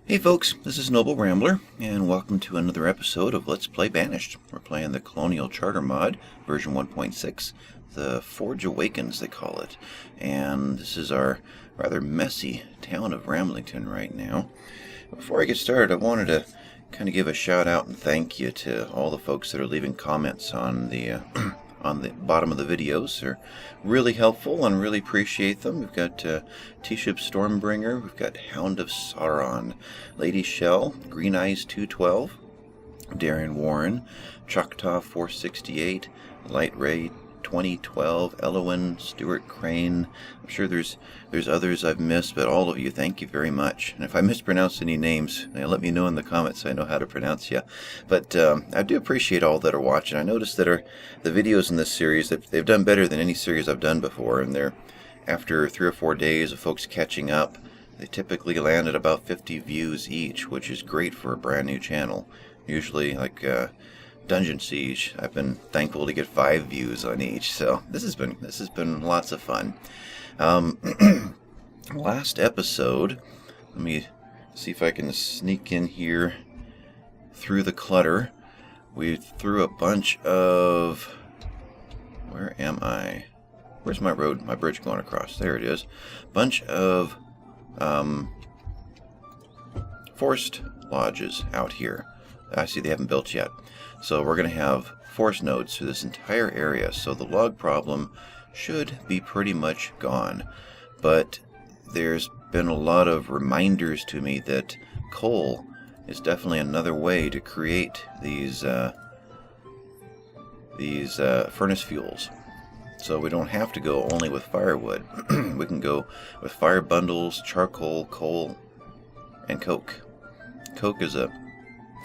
Hey folks, this is Noble Rambler, and welcome to another episode of Let's Play Banished. We're playing the Colonial Charter mod, version 1.6, the Forge Awakens they call it. And this is our rather messy town of Ramblington right now. Before I get started, I wanted to kind of give a shout out and thank you to all the folks that are leaving comments on the on the bottom of the videos. They're really helpful and really appreciate them. We've got T-Ship Stormbringer, we've got Hound of Sauron, Lady Shell, Green Eyes 212, Darren Warren, Choctaw 468, Light Ray 2012, Elowen, Stuart Crane. I'm sure there's others I've missed, but all of you, thank you very much. And if I mispronounce any names, let me know in the comments so I know how to pronounce you. But I do appreciate all that are watching. I noticed that the videos in this series, they've done better than any series I've done before, and they're after 3 or 4 days of folks catching up. They typically land at about 50 views each, which is great for a brand new channel. Usually, like Dungeon Siege, I've been thankful to get 5 views on each, so this has been lots of fun. Last episode, let me see if I can sneak in here through the clutter. We threw a bunch of, where am I? Where's my road, my bridge going across? There it is. Bunch of forest lodges out here. I see they haven't built yet. So we're going to have forest nodes through this entire area, so the log problem should be pretty much gone. But there's been a lot of reminders to me that coal is definitely another way to create these furnace fuels. So we don't have to go only with firewood. We can go with fire bundles, charcoal, coal, and coke. Coke is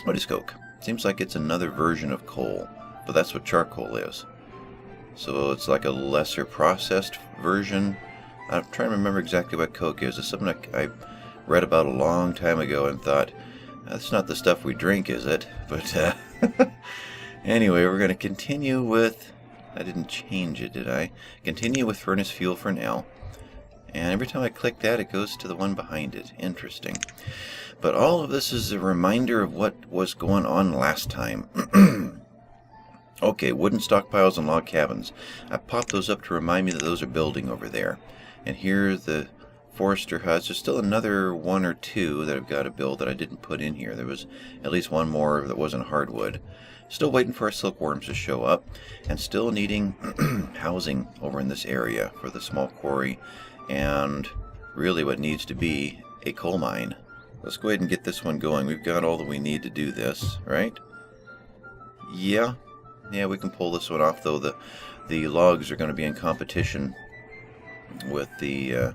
what is coke? Seems like it's another version of coal, but that's what charcoal is. So it's like a lesser processed version. I'm trying to remember exactly what coke is. It's something I read about a long time ago and thought, that's not the stuff we drink, is it? But anyway, we're going to continue with, I didn't change it, did I? Continue with furnace fuel for now. And every time I click that, it goes to the one behind it. Interesting. But all of this is a reminder of what was going on last time. Okay, wooden stockpiles and log cabins. I popped those up to remind me that those are building over there. And here the forester huts. There's still another 1 or 2 that I've got to build that I didn't put in here. There was at least one more that wasn't hardwood. Still waiting for our silkworms to show up. And still needing housing over in this area for the small quarry. And really what needs to be a coal mine. Let's go ahead and get this one going. We've got all that we need to do this, right? Yeah, we can pull this one off, though the logs are going to be in competition with the...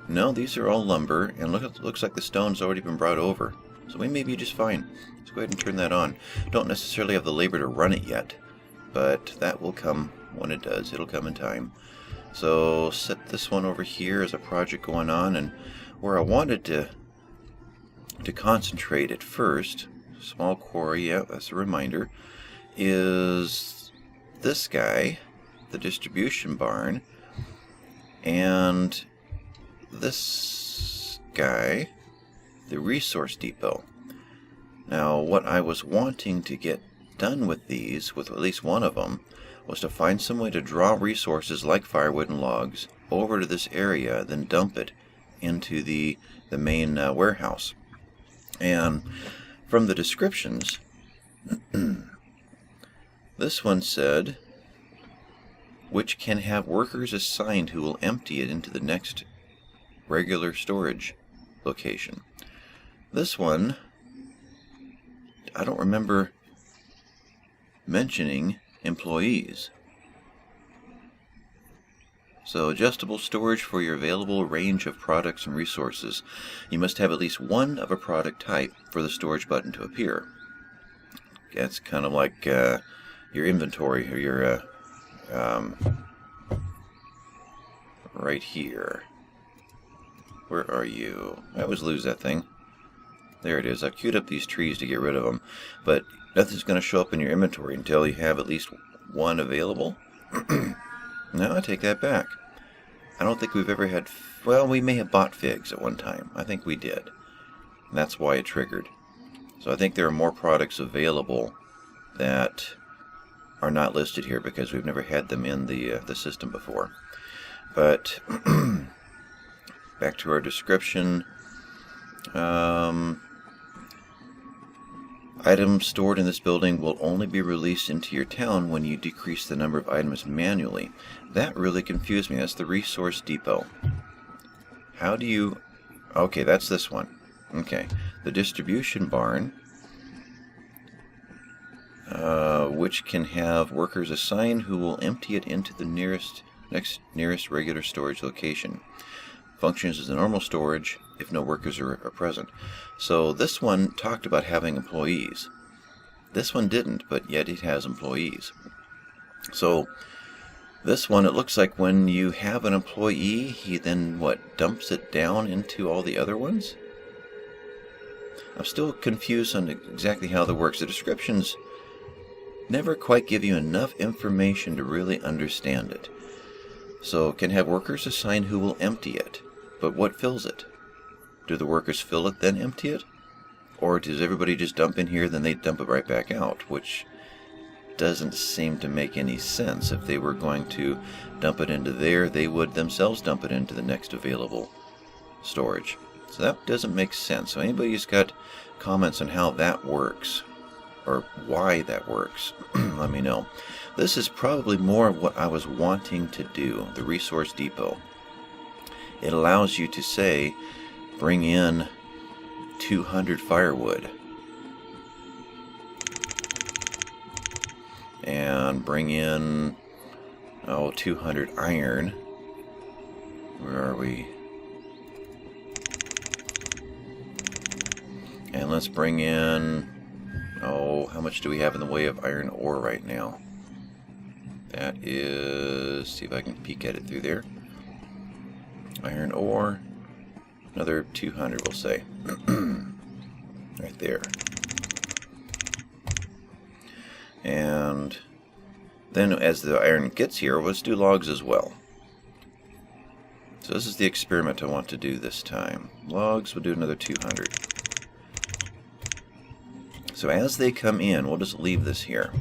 No, these are all lumber, and looks like the stone's already been brought over. So we may be just fine. Let's go ahead and turn that on. Don't necessarily have the labor to run it yet, but that will come when it does. It'll come in time. So set this one over here as a project going on, and where I wanted to concentrate at first, small quarry, yeah, that's a reminder, is this guy, the distribution barn, and this guy, the resource depot. Now, what I was wanting to get done with these, with at least one of them, was to find some way to draw resources like firewood and logs over to this area, then dump it into the main warehouse. And from the descriptions, this one said, which can have workers assigned who will empty it into the next regular storage location. This one, I don't remember mentioning employees. So, adjustable storage for your available range of products and resources. You must have at least one of a product type for the storage button to appear. That's kind of like your inventory, or your right here. Where are you? I always lose that thing. There it is. I've queued up these trees to get rid of them, but nothing's going to show up in your inventory until you have at least one available. No, I take that back. I don't think we've ever had... Well, we may have bought figs at one time. I think we did. And that's why it triggered. So I think there are more products available that are not listed here because we've never had them in the system before. But back to our description. Items stored in this building will only be released into your town when you decrease the number of items manually. That really confused me. That's the resource depot. How do you... Okay, that's this one. Okay. The distribution barn, which can have workers assigned who will empty it into the nearest regular storage location. Functions as a normal storage if no workers are present. So this one talked about having employees. This one didn't, but yet it has employees. So this one, it looks like when you have an employee, he then, dumps it down into all the other ones? I'm still confused on exactly how that works. The descriptions never quite give you enough information to really understand it. So can have workers assigned who will empty it. But what fills it? Do the workers fill it, then empty it? Or does everybody just dump in here, then they dump it right back out? Which doesn't seem to make any sense. If they were going to dump it into there, they would themselves dump it into the next available storage. So that doesn't make sense. So anybody who's got comments on how that works, or why that works, let me know. This is probably more of what I was wanting to do, the resource depot. It allows you to say, bring in 200 firewood and bring in 200 iron. Where are we? And let's bring in, how much do we have in the way of iron ore right now? That is, see if I can peek at it through there. Iron ore, another 200 we'll say. Right there. And then as the iron gets here, let's do logs as well. So this is the experiment I want to do this time. Logs, we'll do another 200. So as they come in, we'll just leave this here.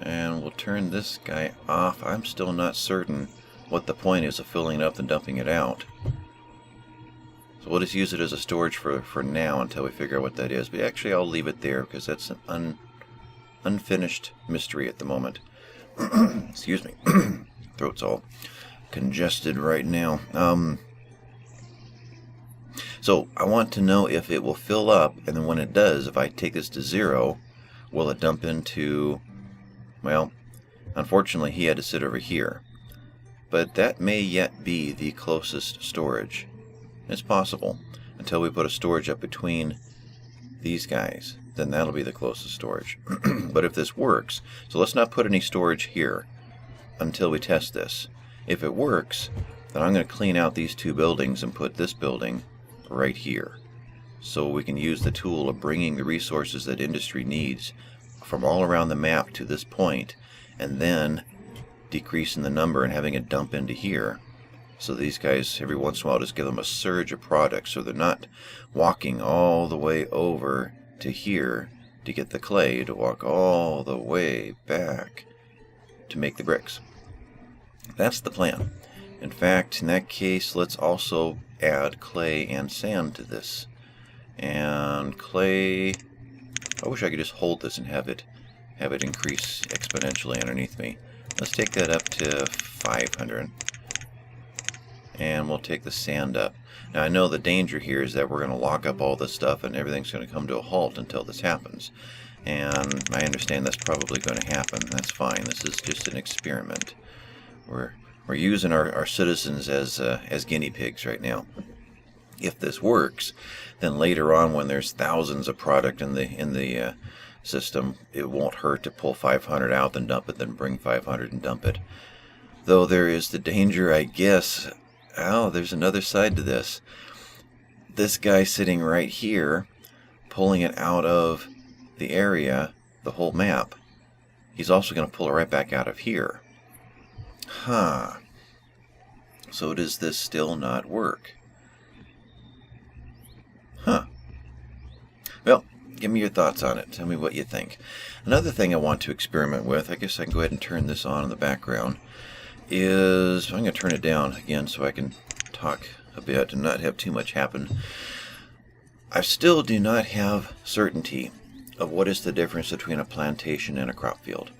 And we'll turn this guy off. I'm still not certain what the point is of filling it up and dumping it out. So we'll just use it as a storage for now until we figure out what that is. But actually I'll leave it there because that's an unfinished mystery at the moment. Excuse me. Throat's all congested right now. So I want to know if it will fill up, and then when it does, if I take this to 0, will it dump into... Well, unfortunately he had to sit over here. But that may yet be the closest storage. It's possible. Until we put a storage up between these guys, then that'll be the closest storage. But if this works, so let's not put any storage here until we test this. If it works, then I'm going to clean out these two buildings and put this building right here. So we can use the tool of bringing the resources that industry needs from all around the map to this point, and then decreasing the number and having it dump into here. So these guys, every once in a while, just give them a surge of product, so they're not walking all the way over to here to get the clay, to walk all the way back to make the bricks. That's the plan. In fact, in that case, let's also add clay and sand to this. And clay, I wish I could just hold this and have it increase exponentially underneath me. Let's take that up to 500. And we'll take the sand up. Now I know the danger here is that we're going to lock up all this stuff and everything's going to come to a halt until this happens. And I understand that's probably going to happen. That's fine. This is just an experiment. We're using our citizens as guinea pigs right now. If this works, then later on when there's thousands of product in the system, it won't hurt to pull 500 out, then dump it, then bring 500 and dump it. Though there is the danger, I guess. Oh, there's another side to this. This guy sitting right here, pulling it out of the area, the whole map, he's also going to pull it right back out of here. Huh. So does this still not work? Well, give me your thoughts on it. Tell me what you think. Another thing I want to experiment with, I guess I can go ahead and turn this on in the background, is I'm going to turn it down again so I can talk a bit and not have too much happen. I still do not have certainty of what is the difference between a plantation and a crop field.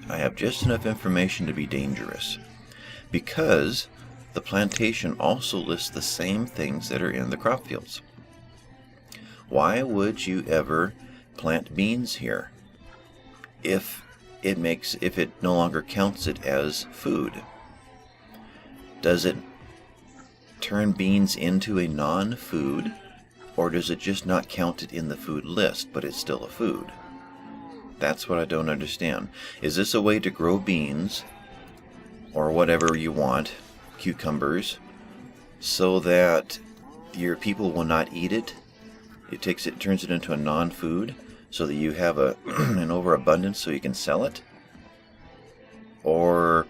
I have just enough information to be dangerous, because the plantation also lists the same things that are in the crop fields. Why would you ever plant beans here if it no longer counts it as food? Does it turn beans into a non-food, or does it just not count it in the food list, but it's still a food? That's what I don't understand. Is this a way to grow beans, or whatever you want, cucumbers, so that your people will not eat it? It turns it into a non-food, so that you have an overabundance so you can sell it? Or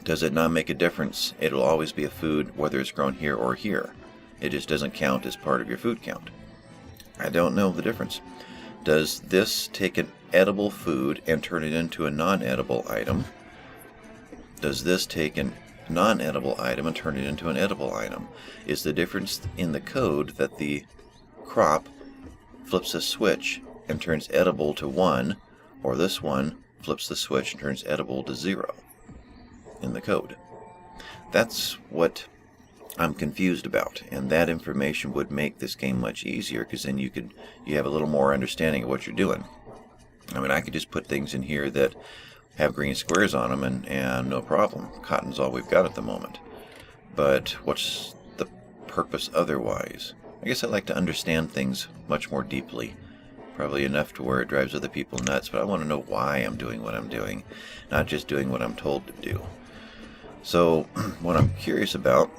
does it not make a difference? It'll always be a food whether it's grown here or here. It just doesn't count as part of your food count. I don't know the difference. Does this take an edible food and turn it into a non-edible item? Does this take a non-edible item and turn it into an edible item? Is the difference in the code that the crop flips a switch and turns edible to 1, or this one flips the switch and turns edible to 0 in the code? That's what I'm confused about, and that information would make this game much easier, because then you have a little more understanding of what you're doing. I mean, I could just put things in here that have green squares on them and no problem. Cotton's all we've got at the moment. But what's the purpose otherwise? I guess I like to understand things much more deeply. Probably enough to where it drives other people nuts, but I want to know why I'm doing what I'm doing, not just doing what I'm told to do. So what I'm curious about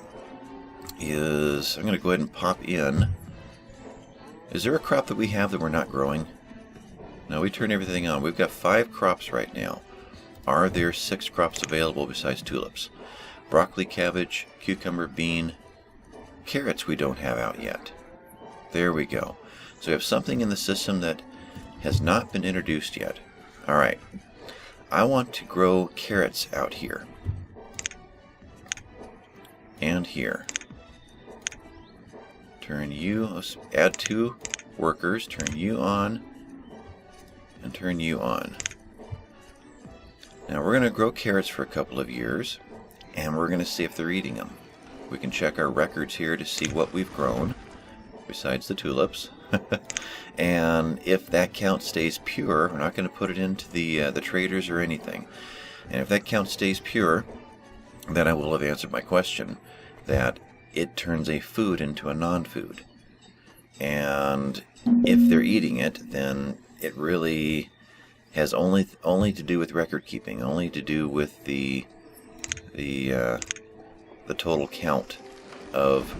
is, I'm going to go ahead and pop in. Is there a crop that we have that we're not growing? No, we turn everything on. We've got 5 crops right now. Are there 6 crops available besides tulips? Broccoli, cabbage, cucumber, bean, carrots we don't have out yet. There we go. So we have something in the system that has not been introduced yet. Alright. I want to grow carrots out here. And here. Turn you, let's add 2 workers, turn you on, and turn you on. Now we're going to grow carrots for a couple of years, and we're going to see if they're eating them. We can check our records here to see what we've grown, besides the tulips. And if that count stays pure, we're not going to put it into the traders or anything. And if that count stays pure, then I will have answered my question, that it turns a food into a non-food. And if they're eating it, then it really has only to do with record keeping, only to do with the total count of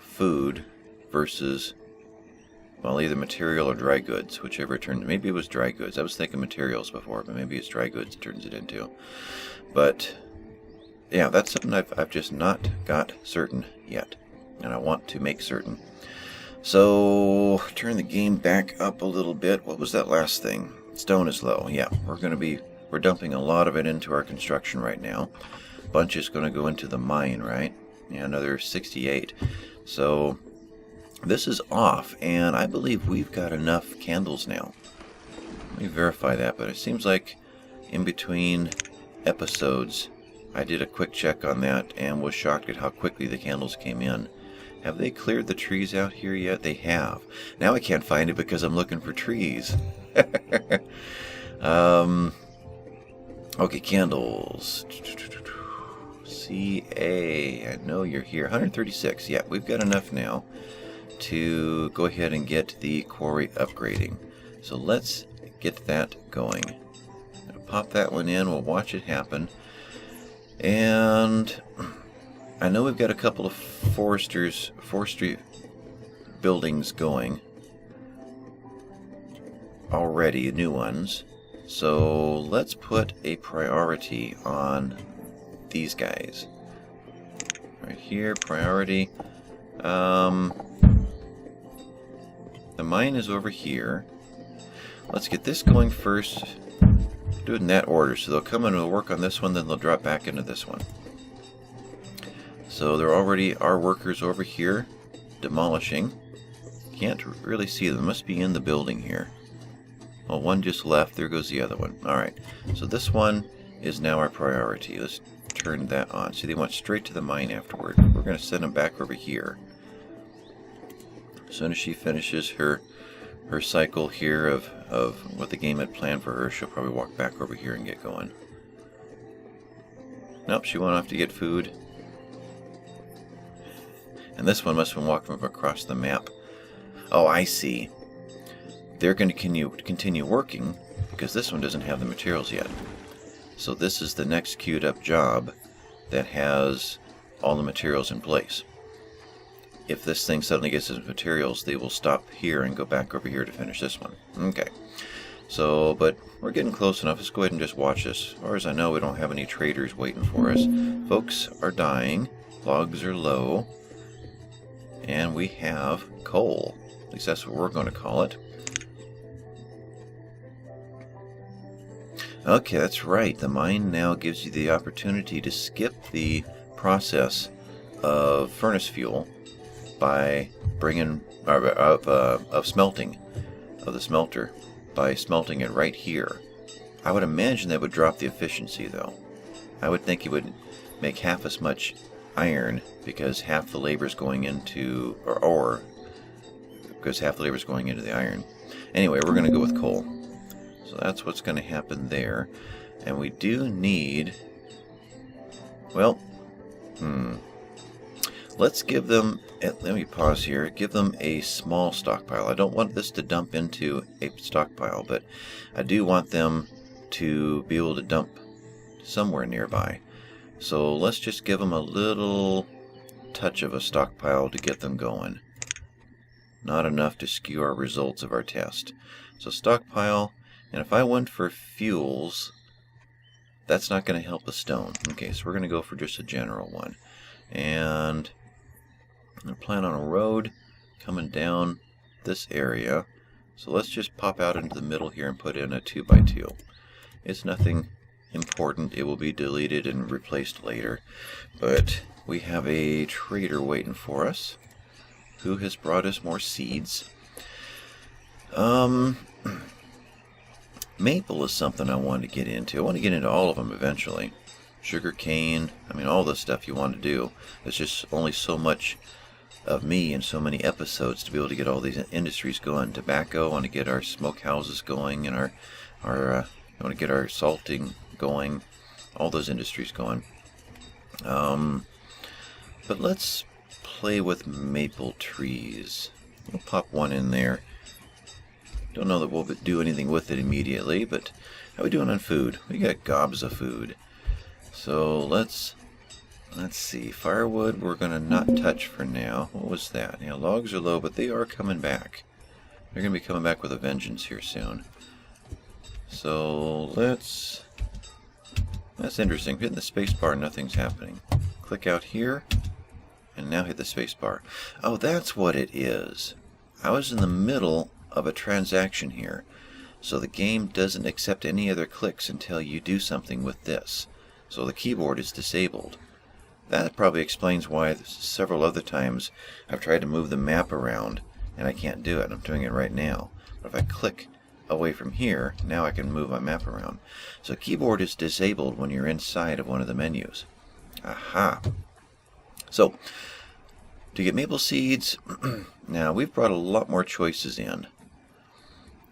food versus, well, either material or dry goods, whichever it turned. Maybe it was dry goods. I was thinking materials before, but maybe it's dry goods it turns it into. But yeah, that's something I've just not got certain yet, and I want to make certain. So turn the game back up a little bit. What was that last thing? Stone is low. Yeah, we're dumping a lot of it into our construction right now. Bunch is going to go into the mine, right? Yeah, another 68. So this is off, and I believe we've got enough candles now. Let me verify that, but it seems like in between episodes I did a quick check on that and was shocked at how quickly the candles came in. Have they cleared the trees out here yet? They have. Now I can't find it because I'm looking for trees. Okay, candles. CA, I know you're here. 136. Yeah, we've got enough now to go ahead and get the quarry upgrading. So let's get that going. I'll pop that one in. We'll watch it happen. And I know we've got a couple of forestry buildings going already, new ones. So let's put a priority on these guys. Right here, priority. the mine is over here. Let's get this going first. Do it in that order. So they'll come in and work on this one, then they'll drop back into this one. So there already are workers over here demolishing. Can't really see them. Must be in the building here. Well, one just left. There goes the other one. Alright. So this one is now our priority. Let's turn that on. See, they went straight to the mine afterward. We're going to send them back over here. As soon as she finishes her cycle here of what the game had planned for her, she'll probably walk back over here and get going. Nope, she went off to get food. And this one must have been walking across the map. Oh, I see. They're going to continue working because this one doesn't have the materials yet. So this is the next queued up job that has all the materials in place. If this thing suddenly gets its materials, they will stop here and go back over here to finish this one. Okay. So, but we're getting close enough. Let's go ahead and just watch this. As far as I know, we don't have any traders waiting for us. Folks are dying. Logs are low. And we have coal. At least that's what we're going to call it. Okay, that's right. The mine now gives you the opportunity to skip the process of furnace fuel by bringing of smelting of the smelter by smelting it right here. I would imagine that would drop the efficiency, though. I would think it would make half as much iron because half the labor is going into because half the labor is going into the iron. Anyway, we're going to go with coal. So that's what's going to happen there. And we do need, well, let's give them, let me pause here, give them a small stockpile. I don't want this to dump into a stockpile, but I do want them to be able to dump somewhere nearby. So let's just give them a little touch of a stockpile to get them going. Not enough to skew our results of our test. So stockpile, and if I went for fuels, that's not going to help the stone. Okay, so we're going to go for just a general one. And I'm going to plan on a road coming down this area. So let's just pop out into the middle here and put in a 2x2. It's nothing important. It will be deleted and replaced later. But we have a trader waiting for us who has brought us more seeds. Maple is something I want to get into. I want to get into all of them eventually. Sugar cane, I mean all the stuff you want to do. There's just only so much of me and so many episodes to be able to get all these industries going. Tobacco, I want to get our smokehouses going, and I want to get our salting going, all those industries going. But let's play with maple trees. We'll pop one in there. Don't know that we'll do anything with it immediately, but how are we doing on food? We got gobs of food. So let's see. Firewood we're going to not touch for now. What was that? Yeah, logs are low, but they are coming back. They're going to be coming back with a vengeance here soon. So that's interesting. Hitting the space bar, nothing's happening. Click out here, and now hit the space bar. Oh, that's what it is. I was in the middle of a transaction here, so the game doesn't accept any other clicks until you do something with this. So the keyboard is disabled. That probably explains why several other times I've tried to move the map around and I can't do it. I'm doing it right now. But if I click away from here, now I can move my map around. So keyboard is disabled when you're inside of one of the menus. Aha! So to get maple seeds, now we've brought a lot more choices in.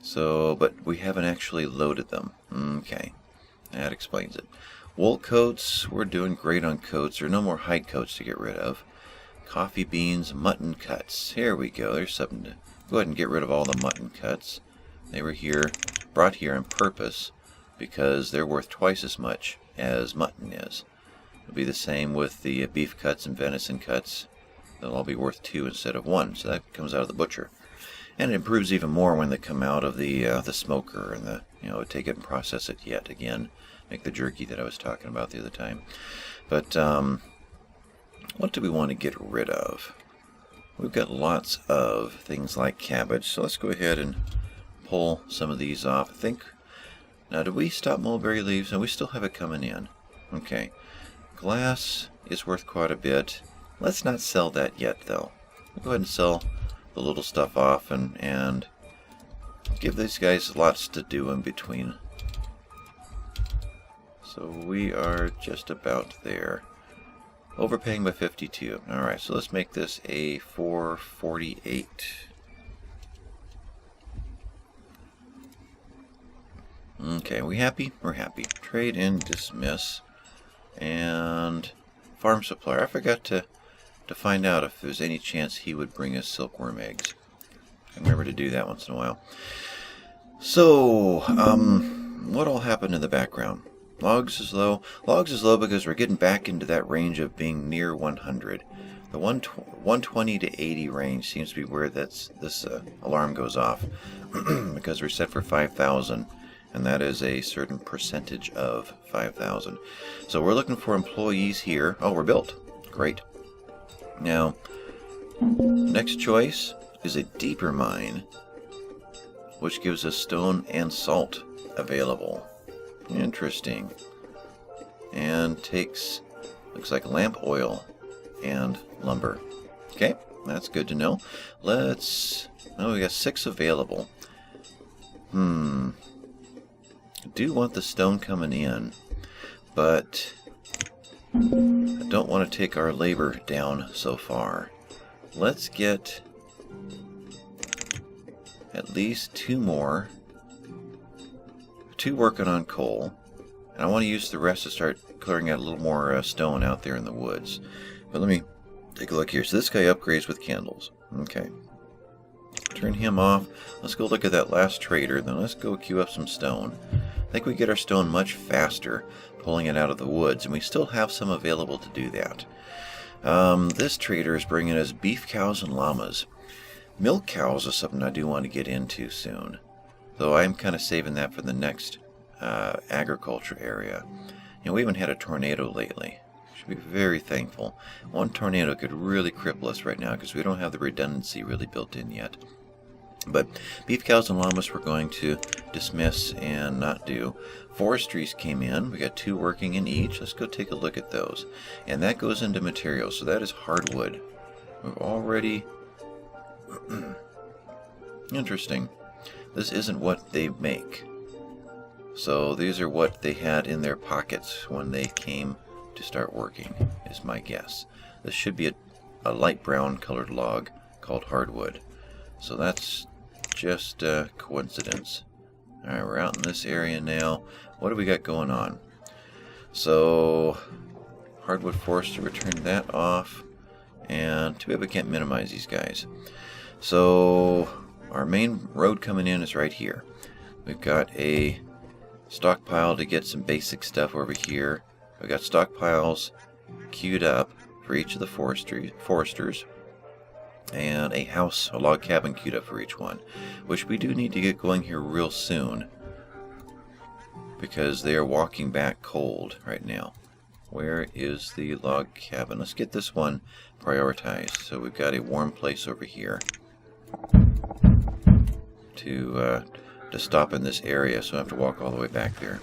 So, but we haven't actually loaded them. Okay, that explains it. Wool coats, we're doing great on coats. There are no more hide coats to get rid of. Coffee beans, mutton cuts. Here we go. There's something to go ahead and get rid of all the mutton cuts. They were brought here on purpose because they're worth twice as much as mutton is. It'll be the same with the beef cuts and venison cuts. They'll all be worth 2 instead of 1. So that comes out of the butcher. And it improves even more when they come out of the smoker and take it and process it yet again. Make the jerky that I was talking about the other time. But what do we want to get rid of? We've got lots of things like cabbage, so let's go ahead and pull some of these off. I think, now did we stop mulberry leaves? No, we still have it coming in. Okay. Glass is worth quite a bit. Let's not sell that yet, though. We'll go ahead and sell the little stuff off and give these guys lots to do in between. So we are just about there. Overpaying by 52. Alright, so let's make this a 448. Okay, we happy? We're happy. Trade and dismiss. And farm supplier. I forgot to find out if there's any chance he would bring us silkworm eggs. I remember to do that once in a while. So, what all happened in the background? Logs is low. Logs is low because we're getting back into that range of being near 100. The 120 to 80 range seems to be where this alarm goes off because we're set for 5,000, and that is a certain percentage of 5,000. So we're looking for employees here. Oh, we're built. Great. Now, next choice is a deeper mine, which gives us stone and salt available. Interesting. And takes, looks like lamp oil and lumber. Okay, that's good to know. Let's, oh, we got 6 available. I do want the stone coming in, but I don't want to take our labor down so far. Let's get at least 2 more. 2 working on coal, and I want to use the rest to start clearing out a little more stone out there in the woods. But let me take a look here. So this guy upgrades with candles. Okay. Turn him off. Let's go look at that last trader. Then let's go queue up some stone. I think we get our stone much faster pulling it out of the woods, and we still have some available to do that. This trader is bringing us beef cows and llamas. Milk cows is something I do want to get into soon, though I'm kind of saving that for the next agriculture area. You know, we haven't had a tornado lately. Should be very thankful. One tornado could really cripple us right now because we don't have the redundancy really built in yet. But beef cows and llamas we're going to dismiss and not do. Forestries came in. We got 2 working in each. Let's go take a look at those. And that goes into materials. So that is hardwood. We've already... Interesting. This isn't what they make. So these are what they had in their pockets when they came to start working, is my guess. This should be a light brown colored log called hardwood. So that's just a coincidence. Alright, we're out in this area now. What do we got going on? So, hardwood forester, return that off. And too bad we can't minimize these guys. So, our main road coming in is right here. We've got a stockpile to get some basic stuff over here. We've got stockpiles queued up for each of the foresters. And a house, a log cabin queued up for each one, which we do need to get going here real soon because they are walking back cold right now. Where is the log cabin? Let's get this one prioritized. So we've got a warm place over here to stop in this area, so I have to walk all the way back there.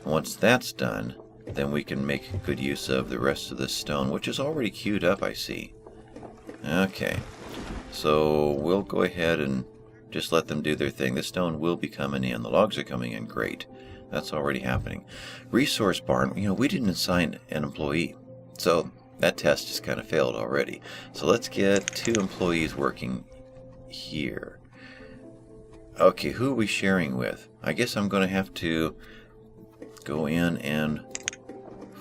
And once that's done, then we can make good use of the rest of this stone, which is already queued up, I see. Okay. So we'll go ahead and just let them do their thing. The stone will be coming in. The logs are coming in. Great. That's already happening. Resource barn. You know, we didn't assign an employee. So that test just kind of failed already. So let's get 2 employees working here. Okay, who are we sharing with? I guess I'm going to have to go in and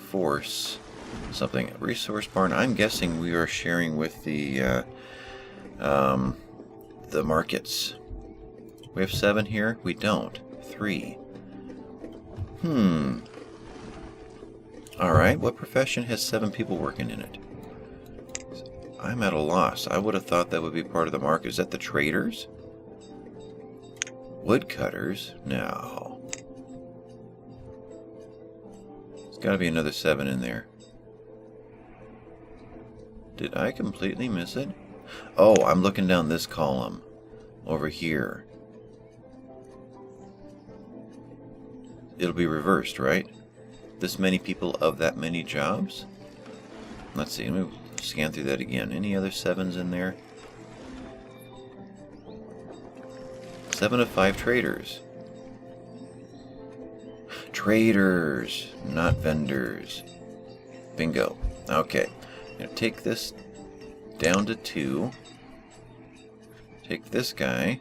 force something. Resource barn. I'm guessing we are sharing with the markets. We have 7 here? We don't. 3. Alright, what profession has 7 people working in it? I'm at a loss. I would have thought that would be part of the market. Is that the traders? Woodcutters? No. There's got to be another 7 in there. Did I completely miss it? Oh, I'm looking down this column over here. It'll be reversed, right? This many people of that many jobs? Let's see, let me scan through that again. Any other 7s in there? 7 of 5 traders. Traders, not vendors. Bingo. Okay. I'm going to take this down to 2. Take this guy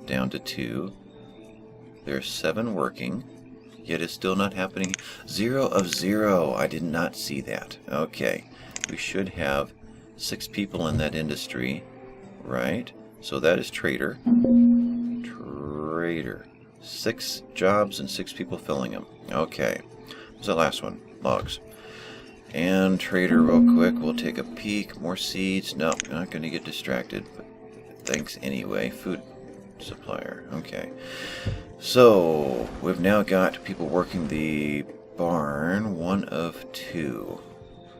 down to 2. There's 7 working. Yet it's still not happening. 0 of 0. I did not see that. Okay. We should have 6 people in that industry. Right? So that is trader. Trader. 6 jobs and 6 people filling them. Okay. What's that last one? Logs. And trader real quick. We'll take a peek. More seeds. No, not going to get distracted. But thanks anyway. Food supplier. Okay. So, we've now got people working the barn. 1 of 2.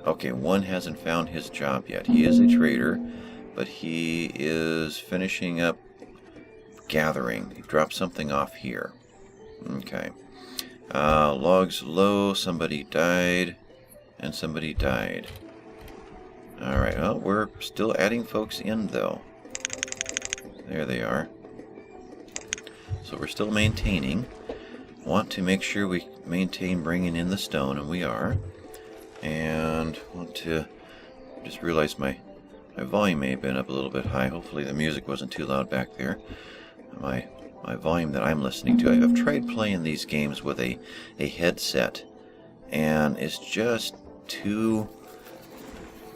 Okay, 1 hasn't found his job yet. He is a trader, but he is finishing up gathering. He dropped something off here. Okay. Logs low. Somebody died. And somebody died. Alright, well, we're still adding folks in, though. There they are. So we're still maintaining. Want to make sure we maintain bringing in the stone, and we are. And want to just realize my volume may have been up a little bit high. Hopefully the music wasn't too loud back there. My volume that I'm listening to. I've tried playing these games with a headset, and it's just too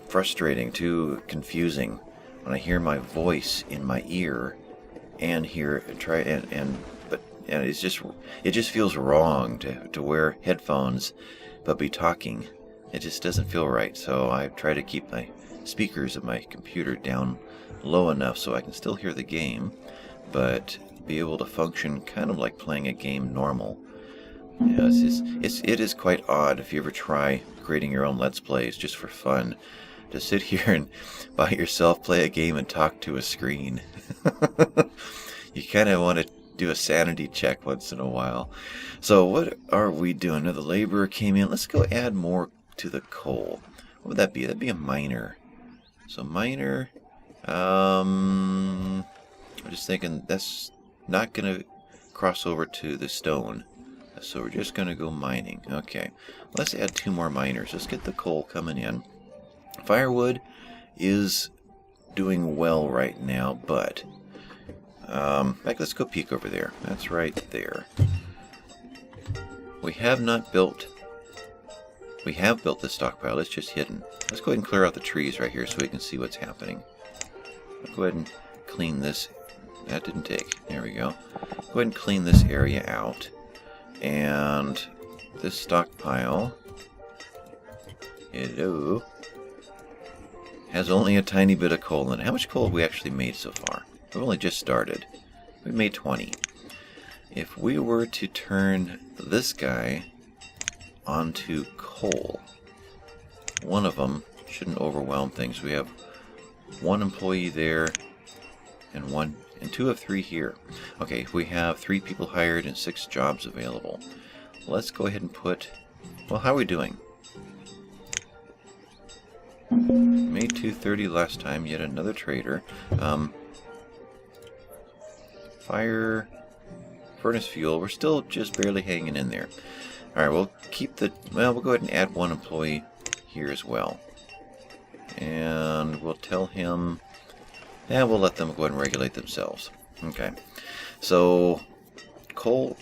frustrating, too confusing when I hear my voice in my ear and it just feels wrong to wear headphones but be talking. It just doesn't feel right. So I try to keep my speakers of my computer down low enough so I can still hear the game, but be able to function kind of like playing a game normal. Yeah, it is quite odd if you ever try creating your own Let's Plays just for fun, to sit here and by yourself play a game and talk to a screen. You kind of want to do a sanity check once in a while. So what are we doing? Now the laborer came in. Let's go add more to the coal. What would that be? That'd be a miner. So miner, I'm just thinking that's not going to cross over to the stone. So we're just going to go mining. Okay, let's add 2 more miners. Let's get the coal coming in. Firewood is doing well right now, but in fact, let's go peek over there. That's right there. We have built the stockpile. It's just hidden. Let's go ahead and clear out the trees right here so we can see what's happening. I'll go ahead and clean this. That didn't take. There we go. Go ahead and clean this area out. And this stockpile, hello, has only a tiny bit of coal in it. How much coal have we actually made so far? We've only just started. We made 20. If we were to turn this guy onto coal, one of them shouldn't overwhelm things. We have 1 employee there and 2 of 3 here. Okay, we have 3 people hired and 6 jobs available. Let's go ahead and put... Well, how are we doing? Made 230 last time, yet another trader. Fire... Furnace fuel, we're still just barely hanging in there. Alright, we'll keep the... Well, we'll go ahead and add 1 employee here as well. And we'll tell him... Yeah, we'll let them go ahead and regulate themselves. Okay. So, coal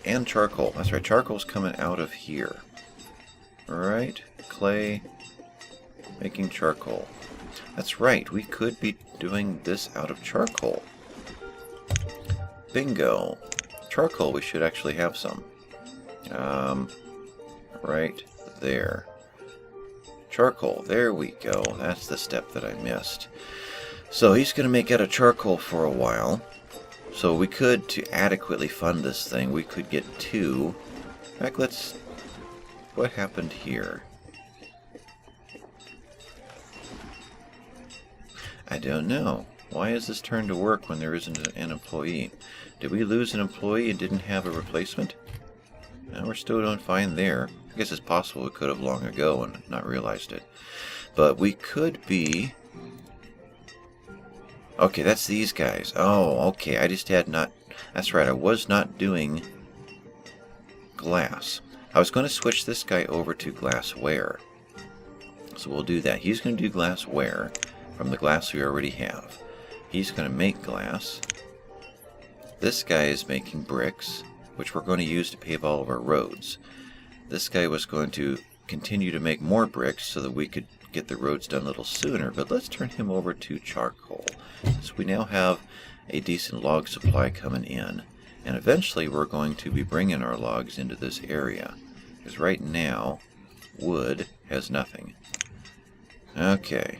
and charcoal. That's right, charcoal's coming out of here. Alright, clay, making charcoal. That's right, we could be doing this out of charcoal. Bingo. Charcoal, we should actually have some. Right there. Charcoal, there we go. That's the step that I missed. So he's going to make out of charcoal for a while. So we could, to adequately fund this thing, we could get 2. In fact, let's... What happened here? I don't know. Why is this turned to work when there isn't an employee? Did we lose an employee and didn't have a replacement? No, we're still doing fine there. I guess it's possible we could have long ago and not realized it. But we could be... Okay, that's these guys. Oh, okay, I just had not... That's right, I was not doing glass. I was going to switch this guy over to glassware. So we'll do that. He's going to do glassware from the glass we already have. He's going to make glass. This guy is making bricks, which we're going to use to pave all of our roads. This guy was going to continue to make more bricks so that we could get the roads done a little sooner, but let's turn him over to charcoal. So we now have a decent log supply coming in, and eventually we're going to be bringing our logs into this area, because right now wood has nothing. Okay,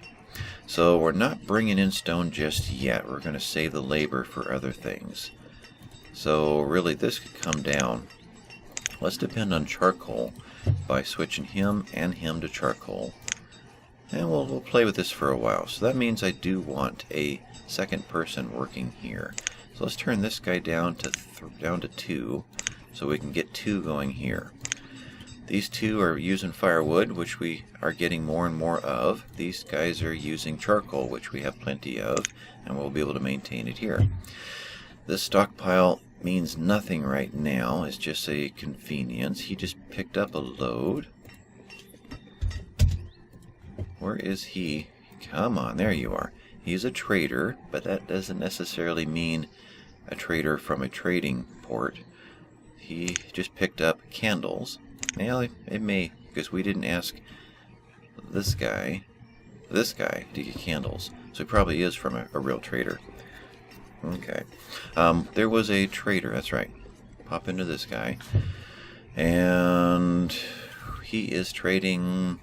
so we're not bringing in stone just yet. We're going to save the labor for other things. So really this could come down. Let's depend on charcoal by switching him and him to charcoal. And we'll play with this for a while. So that means I do want a second person working here. So let's turn this guy down to 2 so we can get 2 going here. These 2 are using firewood, which we are getting more and more of. These guys are using charcoal, which we have plenty of, and we'll be able to maintain it here. This stockpile means nothing right now. It's just a convenience. He just picked up a load. Where is he? Come on, there you are. He's a trader, but that doesn't necessarily mean a trader from a trading port. He just picked up candles. Now, it may, because we didn't ask this guy to get candles. So he probably is from a real trader. Okay. There was a trader, that's right. Pop into this guy. And he is trading...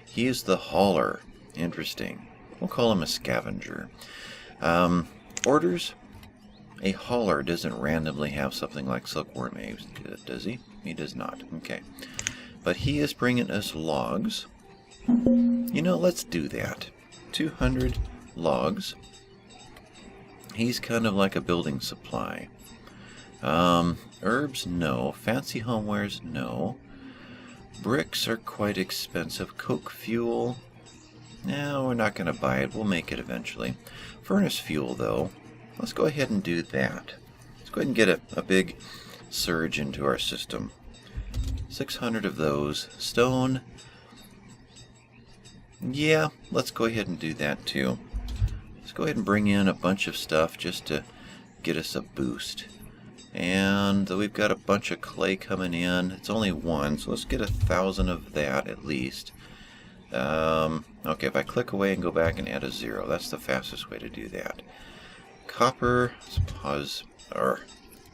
He is the hauler. Interesting. We'll call him a scavenger. Orders? A hauler doesn't randomly have something like silkworm eggs, does he? He does not. Okay. But he is bringing us logs. You know, let's do that. 200 logs. He's kind of like a building supply. Herbs, no. Fancy homewares, no. Bricks are quite expensive. Coke fuel, no, we're not going to buy it. We'll make it eventually. Furnace fuel, though, let's go ahead and do that. Let's go ahead and get a big surge into our system. 600 of those. Stone, yeah, let's go ahead and do that too. Let's go ahead and bring in a bunch of stuff just to get us a boost. And we've got a bunch of clay coming in. It's only 1, so let's get 1,000 of that at least. Okay, if I click away and go back and add a 0, that's the fastest way to do that. Copper, let's pause, or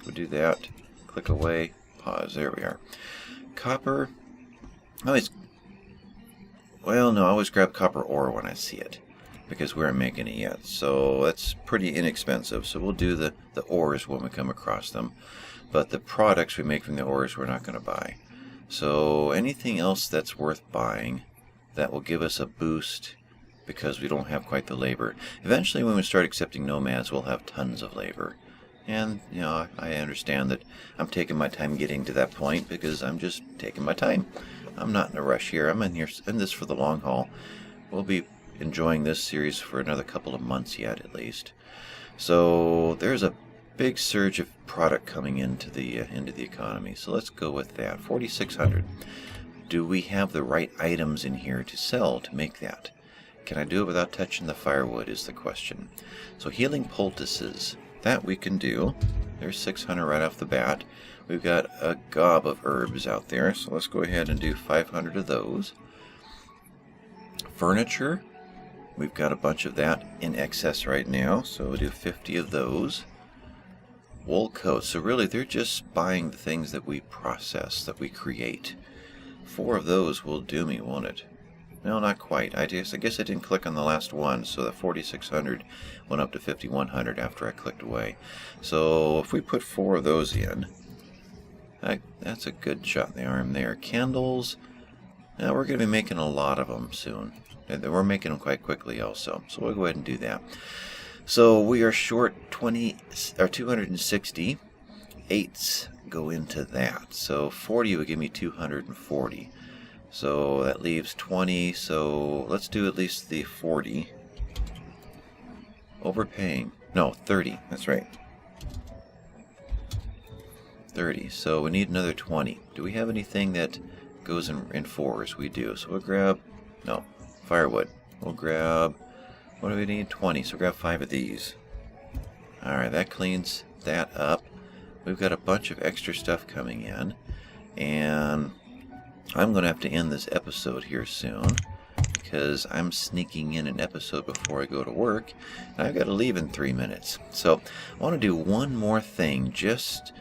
we'll do that. Click away, pause, there we are. Copper, well, no, I always grab copper ore when I see it, because we aren't making it yet. So that's pretty inexpensive. So we'll do the ores when we come across them. But the products we make from the ores we're not going to buy. So anything else that's worth buying that will give us a boost because we don't have quite the labor. Eventually when we start accepting nomads, we'll have tons of labor. And, you know, I understand that I'm taking my time getting to that point because I'm just taking my time. I'm not in a rush here. I'm in this for the long haul. We'll be enjoying this series for another couple of months yet, at least. So there's a big surge of product coming into the economy. So let's go with that. 4,600. Do we have the right items in here to sell to make that? Can I do it without touching the firewood is the question. So healing poultices, that we can do. There's 600 right off the bat. We've got a gob of herbs out there, so let's go ahead and do 500 of those. Furniture, we've got a bunch of that in excess right now, so we'll do 50 of those. Wool coats, so really they're just buying the things that we process, that we create. 4 of those will do me, won't it? No, not quite. I guess I didn't click on the last one, so the 4,600 went up to 5,100 after I clicked away. So if we put 4 of those in, that's a good shot in the arm there. Candles, now we're going to be making a lot of them soon. We're making them quite quickly also. So we'll go ahead and do that. So we are short 260. 8s go into that. So 40 would give me 240. So that leaves 20. So let's do at least the 40. Overpaying. No, 30. That's right. 30. So we need another 20. Do we have anything that goes in 4s? We do. So we'll grab... No. Firewood. We'll grab... What do we need? 20. So grab 5 of these. Alright, that cleans that up. We've got a bunch of extra stuff coming in. And I'm going to have to end this episode here soon, because I'm sneaking in an episode before I go to work, and I've got to leave in 3 minutes. So I want to do one more thing, just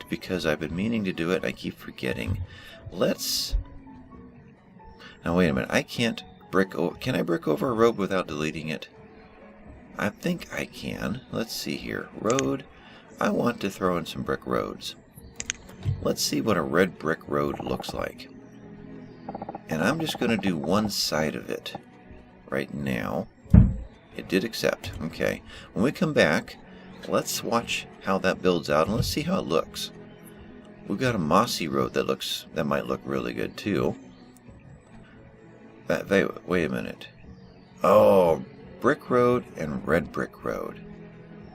because I've been meaning to do it. I keep forgetting. Let's... Now wait a minute. I can't brick over... Can I brick over a road without deleting it? I think I can. Let's see here. Road. I want to throw in some brick roads. Let's see what a red brick road looks like. And I'm just going to do one side of it right now. It did accept. Okay. When we come back, let's watch how that builds out, and let's see how it looks. We've got a mossy road that might look really good too. Wait a minute. Oh, brick road and red brick road.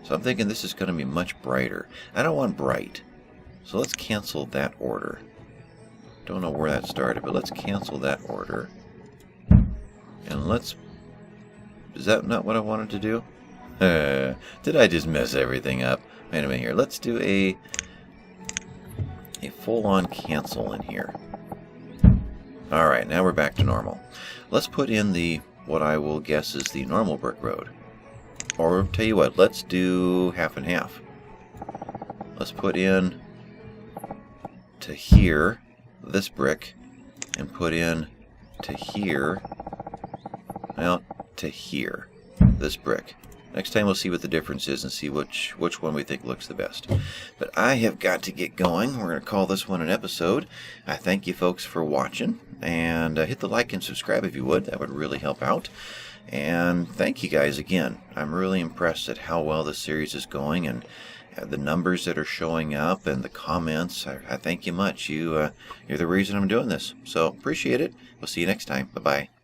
So I'm thinking this is going to be much brighter. I don't want bright. So let's cancel that order. Don't know where that started, but let's cancel that order. And let's... Is that not what I wanted to do? Did I just mess everything up? Wait a minute here. Let's do a full-on cancel in here. Alright, now we're back to normal. Let's put in what I will guess is the normal brick road. Or, tell you what, let's do half and half. Let's put in to here this brick, and put in to here, well, to here this brick. Next time we'll see what the difference is and see which one we think looks the best. But I have got to get going. We're going to call this one an episode. I thank you folks for watching, and hit the like and subscribe if you would. That would really help out. And thank you guys again. I'm really impressed at how well this series is going, and the numbers that are showing up and the comments. I thank you much. You're the reason I'm doing this. So appreciate it. We'll see you next time. Bye-bye.